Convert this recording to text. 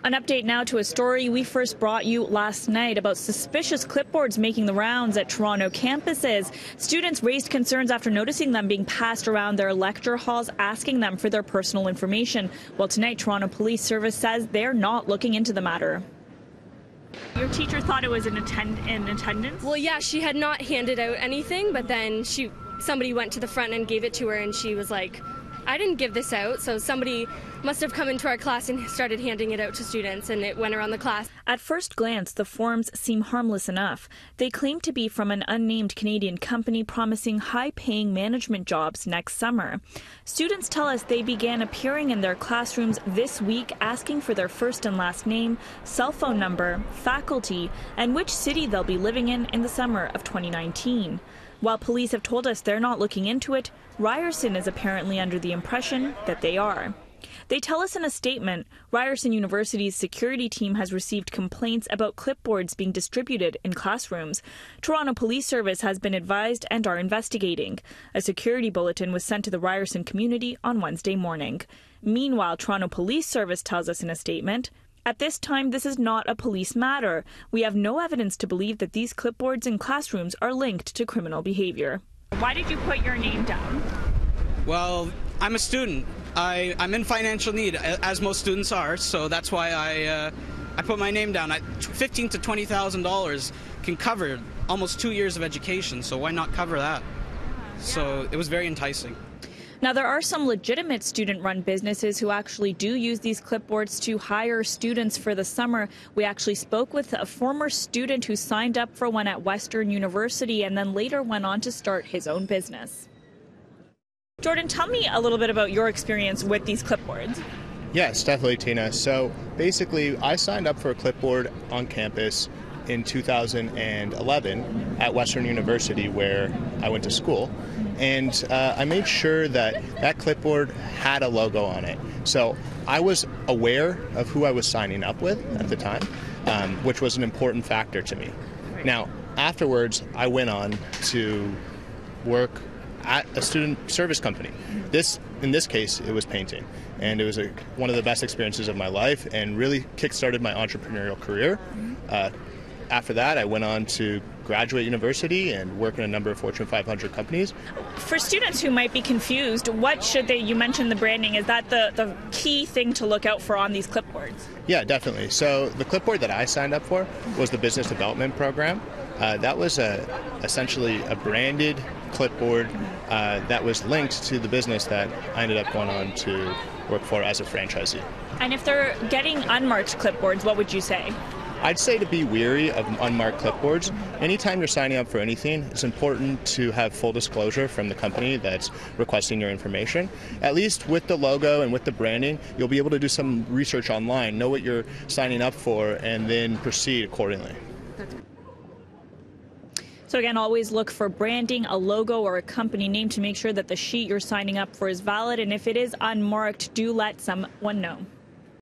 An update now to a story we first brought you last night about suspicious clipboards making the rounds at Toronto campuses. Students raised concerns after noticing them being passed around their lecture halls, asking them for their personal information. Well, tonight, Toronto Police Service says they're not looking into the matter. Your teacher thought it was in attendance? Well, yeah, she had not handed out anything, but then somebody went to the front and gave it to her, and she was like, I didn't give this out, so somebody must have come into our class and started handing it out to students, and it went around the class. At first glance, the forms seem harmless enough. They claim to be from an unnamed Canadian company promising high-paying management jobs next summer. Students tell us they began appearing in their classrooms this week asking for their first and last name, cell phone number, faculty, and which city they'll be living in the summer of 2019. While police have told us they're not looking into it, Ryerson is apparently under the impression that they are. They tell us in a statement, Ryerson University's security team has received complaints about clipboards being distributed in classrooms. Toronto Police Service has been advised and are investigating. A security bulletin was sent to the Ryerson community on Wednesday morning. Meanwhile, Toronto Police Service tells us in a statement, at this time, this is not a police matter. We have no evidence to believe that these clipboards in classrooms are linked to criminal behavior. Why did you put your name down? Well, I'm a student. I'm in financial need, as most students are, so that's why I put my name down. $15,000 to $20,000 can cover almost 2 years of education, so why not cover that? So it was very enticing. Now, there are some legitimate student-run businesses who actually do use these clipboards to hire students for the summer. We actually spoke with a former student who signed up for one at Western University and then later went on to start his own business. Jordan, tell me a little bit about your experience with these clipboards. Yes, definitely, Tina. So basically, I signed up for a clipboard on campus in 2011 at Western University, where I went to school. And I made sure that that clipboard had a logo on it. So I was aware of who I was signing up with at the time, which was an important factor to me. Now, afterwards, I went on to work at a student service company. In this case, it was painting. And it was one of the best experiences of my life and really kick-started my entrepreneurial career. After that, I went on to graduate university and work in a number of Fortune 500 companies. For students who might be confused, what should they, you mentioned the branding, is that the key thing to look out for on these clipboards? Yeah, definitely. So the clipboard that I signed up for was the business development program. That was essentially a branded clipboard that was linked to the business that I ended up going on to work for as a franchisee. And if they're getting unmarked clipboards, what would you say? I'd say to be wary of unmarked clipboards. Anytime you're signing up for anything, it's important to have full disclosure from the company that's requesting your information. At least with the logo and with the branding, you'll be able to do some research online, know what you're signing up for, and then proceed accordingly. So again, always look for branding, a logo, or a company name to make sure that the sheet you're signing up for is valid. And if it is unmarked, do let someone know.